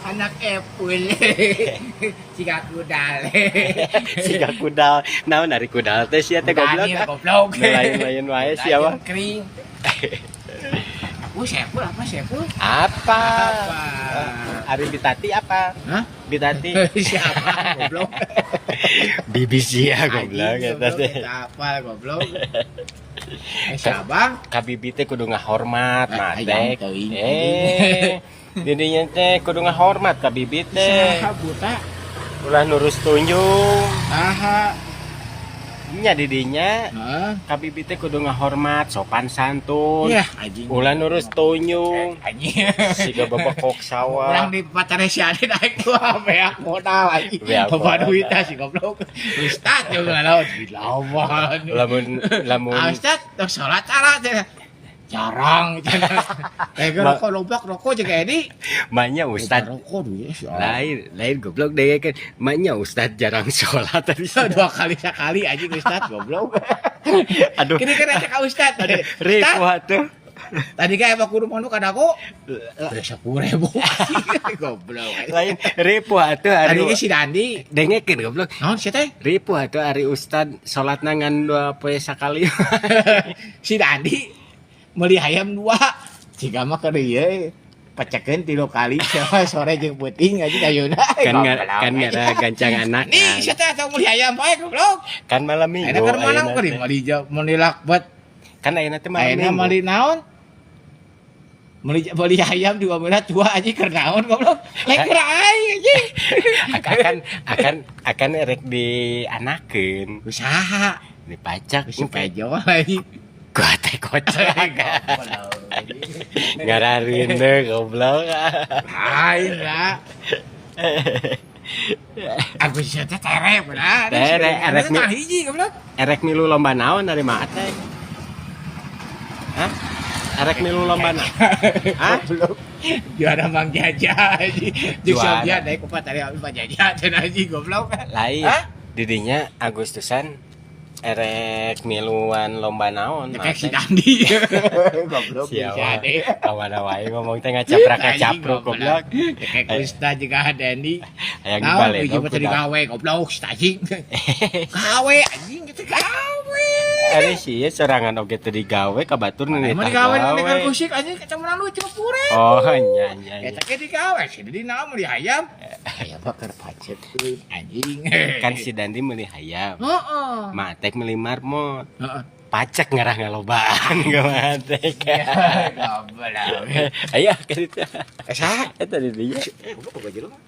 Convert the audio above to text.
Anak epul. Siga kudal. Siga kudal. Naon ari kudal teh sia teh goblok. Goblok. Lain-lain wae sia mah. Kering. Sepul apa sepul? Apa? Ari Bitati apa? Hah? Bitati. Siapa goblok? Bibi sia goblok eta teh. Apa goblok? Siapa? Ka bibi teh kudu ngahormat mah teh. Ayam teuing. Didinya teh kudu ngahormat ka bibi teh. Saha buta? Ulah nurus tunjung. Saha? Nya didinya Heeh. ka bibi teh kudu ngahormat, sopan santun. Yah, anjing. Ulah nurus tunjung. Anjing. Siga babakok sawah. Orang di pacarnya si Ade naik tua beak modal lagi. Beak Bapak modal. duitnya si goblok. Ustad juga laut dilawan. Lamun Ustad tos salat cara jarang kayak rokok juga ini maknya Ustad rokok dulu ya lain goblok deh kan maknya Ustad jarang sholat tadi. 2 kali sekali aja Ustad goblok. Aduh, Kini kan cek Ustad tadi ribu atuh. tadi kayak mau kudu manuk ada aku 10.000 goblok. Lain ribu atuh Tadi ari si Dandi dengekeun goblok. naon sih teh Ribu atuh ari Ustad sholatna ngan 2 poe sakali. si Dandi meuli hayam 2 jika mah keur ieu pecekeun 3 kali sore jeung peuting aja ayeuna kan ada gancang anak nih sia teh atuh meuli hayam bae goblok kan malam minggu. ayeuna keur mana ayeuna keur teh. meuli lakbet Kan ayeuna teh malam ayeuna minggu. meuli naon meuli hayam 2 belas 2 aja keur naon goblok lain keur aing akan erek dianakeun usaha dipajak geus pejo lagi gua teh kocek ngarareun goblok. lain lah aku sia teh tere benar Tere, erek mi- hiji goblok Erek milu lomba naon dari mana teh? Hah? Erek milu lomba naon? Hah? goblok juara Mang Jaja aja jeung Juara. Sofia naik kupat tadi abi Mang Jaja cenah aja goblok Lain. Hah? Didinya Agustusan erek miluan lomba naon? kayak si Dandi goblok Siapa? bisa deh Kawan wae ngomong teh ngacaprak-capruk goblok. kayak Ustaz juga Dandi Hayang naon dibalik. hiji mah tadi gawe goblok anjing gawe anjing gitu gawe Ari sih sorangan oge teh digawe ka batur nu emang nitah digawe gawe. dengan kusik anjing kecampuran lu cuma pure Oh, nya. eta ge digawe sih di naon meuli hayam aya mah keur pacet anjing Kan si Dandi meuli hayam. heeh Mak teh meuli marmot. heeh Pacek ngarah ngalobaan gimana teh. goblok Aya ka ditu. saha Eta di dinya. goblok jelema